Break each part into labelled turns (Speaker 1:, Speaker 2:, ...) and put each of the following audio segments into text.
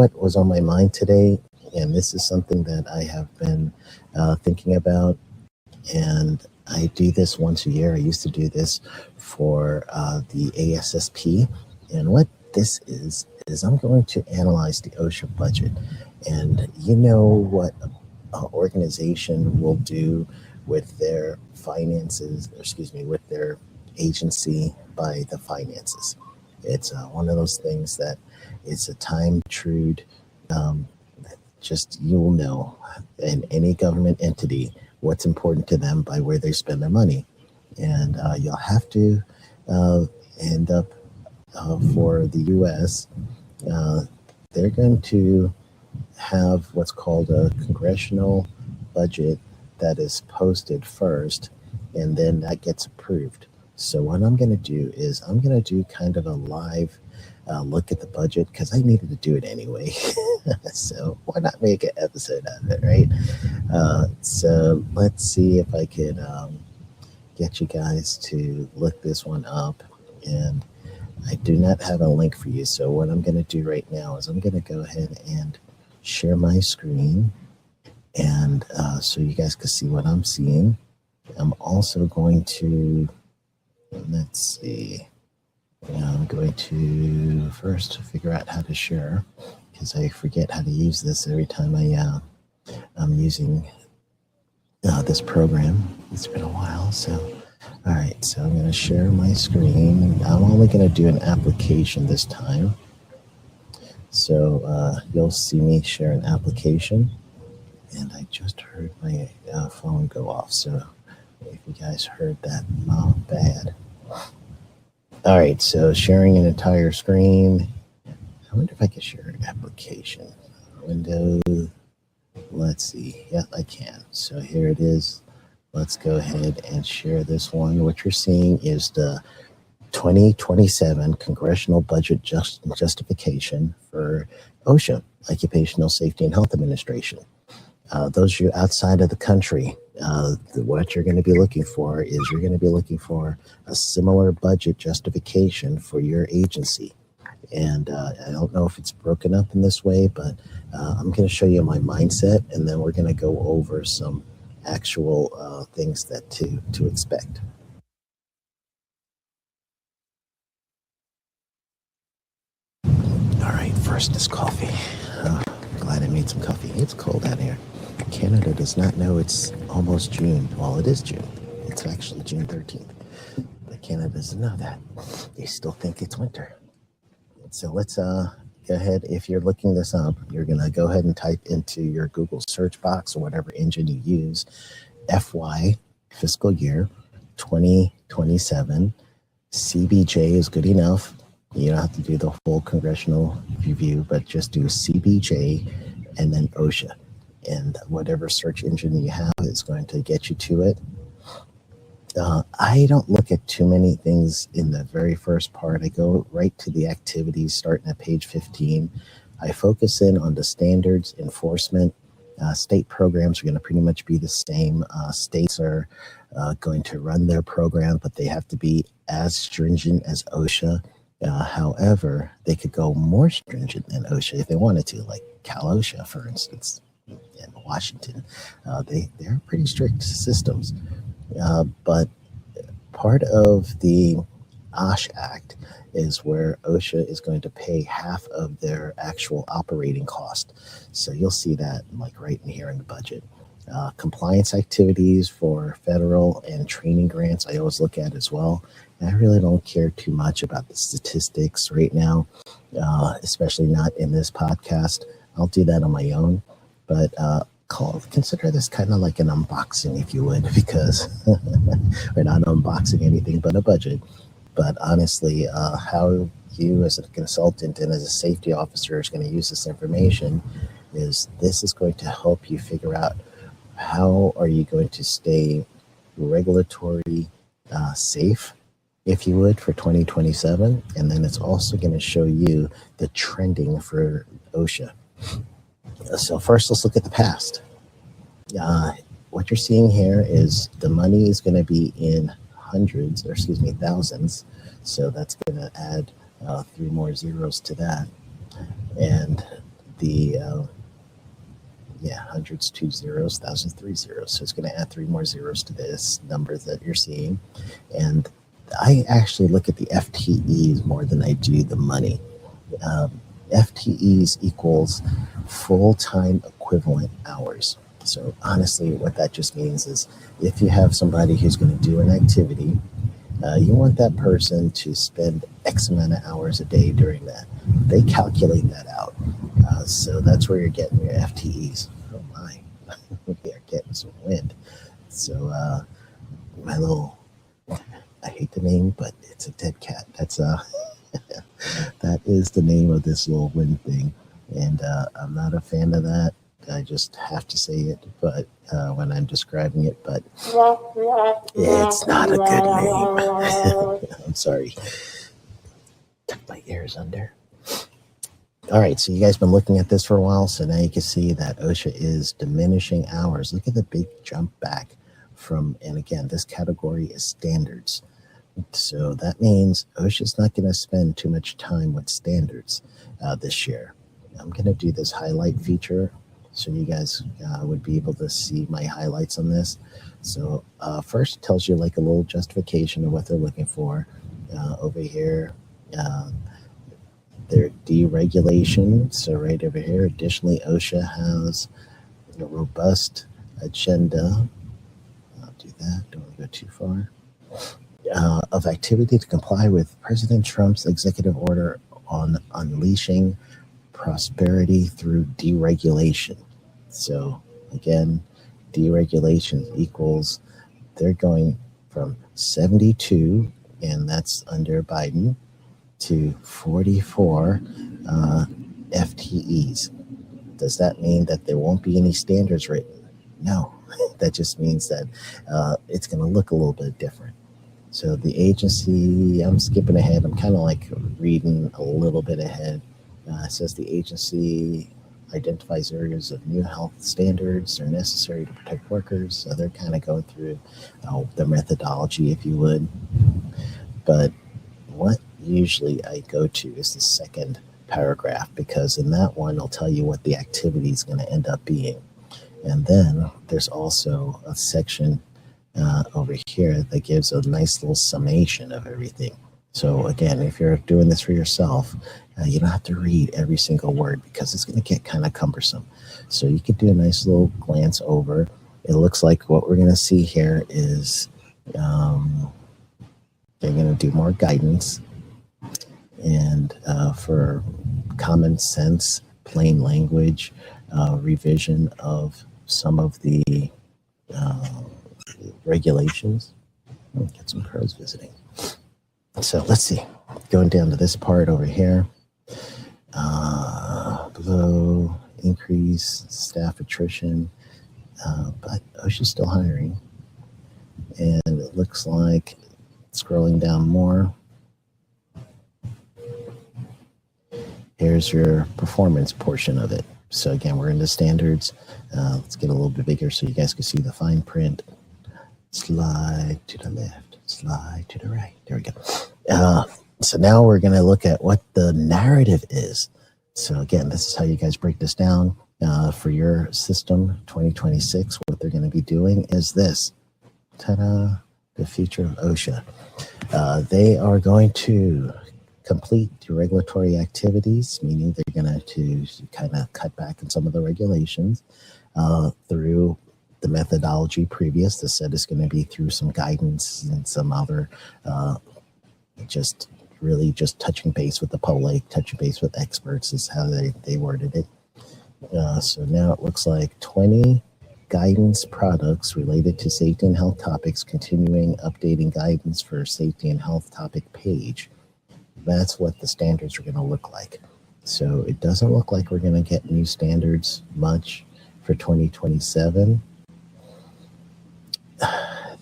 Speaker 1: what was on my mind today, and this is something that I have been thinking about, and I do this once a year. I used to do this for the ASSP, and what this is I'm going to analyze the OSHA budget, and you know what an organization will do with their finances, with their agency by the finances. It's one of those things that it's a time trude. Just you'll know in any government entity what's important to them by where they spend their money, and you'll have to end up for the U.S. They're going to have what's called a congressional budget that is posted first, and then that gets approved. So what I'm going to do is I'm going to do kind of a live look at the budget, because I needed to do it anyway. So why not make an episode out of it, right? So let's see if I could get you guys to look this one up. And I do not have a link for you. So what I'm going to do right now is I'm going to go ahead and share my screen, and so you guys can see what I'm seeing. I'm also going to, let's see, I'm going to first figure out how to share, because I forget how to use this every time I'm using this program. It's been a while. So all right, so I'm going to share my screen. I'm only going to do an application this time. So you'll see me share an application, and I just heard my phone go off. So if you guys heard that, not bad. All right, so sharing an entire screen. I wonder if I can share an application. Windows, let's see. Yeah, I can. So here it is. Let's go ahead and share this one. What you're seeing is the 2027 Congressional Budget Justification for OSHA, Occupational Safety and Health Administration. Those of you outside of the country, what you're going to be looking for is you're going to be looking for a similar budget justification for your agency. And I don't know if it's broken up in this way, but I'm going to show you my mindset, and then we're going to go over some actual things that to expect. All right, first is coffee. Glad I made some coffee. It's cold out here. Canada does not know it's almost June. Well, it is June. It's actually June 13th. But Canada doesn't know that. They still think it's winter. So let's go ahead. If you're looking this up, you're going to go ahead and type into your Google search box or whatever engine you use, FY, fiscal year 2027. CBJ is good enough. You don't have to do the whole congressional review, but just do CBJ and then OSHA. And whatever search engine you have is going to get you to it. I don't look at too many things in the very first part. I go right to the activities starting at page 15. I focus in on the standards, enforcement. State programs are going to pretty much be the same. States are going to run their program, but they have to be as stringent as OSHA. However, they could go more stringent than OSHA if they wanted to, like Cal OSHA, for instance, in Washington. They're pretty strict systems. But part of the OSHA Act is where OSHA is going to pay half of their actual operating cost. So you'll see that like right in here in the budget. Compliance activities for federal and training grants, I always look at as well. And I really don't care too much about the statistics right now, especially not in this podcast. I'll do that on my own. But consider this kind of like an unboxing, if you would, because we're not unboxing anything but a budget. But honestly, how you as a consultant and as a safety officer is going to use this information is this is going to help you figure out how are you going to stay regulatory safe, if you would, for 2027. And then it's also going to show you the trending for OSHA. So first, let's look at the past. What you're seeing here is the money is going to be in thousands. So that's going to add 3 more zeros to that. And the hundreds, 2 zeros, thousands, 3 zeros. So it's going to add 3 more zeros to this number that you're seeing. And I actually look at the FTEs more than I do the money. FTEs equals full-time equivalent hours. So honestly, what that just means is if you have somebody who's going to do an activity, you want that person to spend X amount of hours a day during that. They calculate that out. So that's where you're getting your FTEs. Oh my, we are getting some wind. So my little, I hate the name, but it's a dead cat. That's that is the name of this little wind thing. And I'm not a fan of that. I just have to say it, but when I'm describing it, but it's not a good name. I'm sorry. Tuck my ears under. All right, so you guys been looking at this for a while, so now you can see that OSHA is diminishing hours. Look at the big jump back from, and again, this category is standards. So that means OSHA's not going to spend too much time with standards this year. I'm going to do this highlight feature so you guys would be able to see my highlights on this. So first it tells you like a little justification of what they're looking for. Over here, their deregulation. So right over here, additionally, OSHA has a robust agenda. I'll do that, don't want to go too far. Of activity to comply with President Trump's executive order on unleashing prosperity through deregulation. So again, deregulation equals, they're going from 72, and that's under Biden, to 44 FTEs. Does that mean that there won't be any standards written? No, that just means that it's going to look a little bit different. So the agency, I'm skipping ahead. I'm kind of like reading a little bit ahead. It says the agency identifies areas of new health standards are necessary to protect workers. So they're kind of going through the methodology, if you would. But what usually I go to is the second paragraph, because in that one, I'll tell you what the activity is going to end up being. And then there's also a section over here that gives a nice little summation of everything. So again, if you're doing this for yourself, you don't have to read every single word because it's going to get kind of cumbersome. So you could do a nice little glance over. It looks like what we're going to see here is they're going to do more guidance and for common sense, plain language, revision of some of the regulations. Get some crows visiting. So let's see. Going down to this part over here. Below, increase staff attrition. But OSHA's still hiring. And it looks like, scrolling down more, here's your performance portion of it. So again, we're into standards. Let's get a little bit bigger so you guys can see the fine print. Slide to the left, slide to the right. There we go. So now we're going to look at what the narrative is. So again, this is how you guys break this down for your system 2026. What they're going to be doing is this. Ta-da! The future of OSHA. They are going to complete the regulatory activities, meaning they're going to kind of cut back on some of the regulations through the methodology previous. This said it's going to be through some guidance and some other just touching base with the public, touching base with experts is how they worded it. So now it looks like 20 guidance products related to safety and health topics, continuing updating guidance for safety and health topic page. That's what the standards are going to look like. So it doesn't look like we're going to get new standards much for 2027.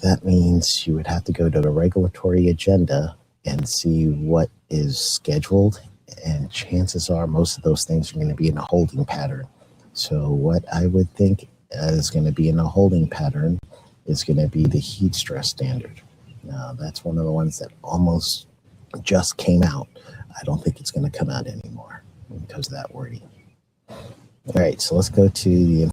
Speaker 1: That means you would have to go to the regulatory agenda and see what is scheduled, and chances are most of those things are going to be in a holding pattern. So what I would think is going to be in a holding pattern is going to be the heat stress standard. Now, that's one of the ones that almost just came out. I don't think it's going to come out anymore because of that wording. All right, so let's go to the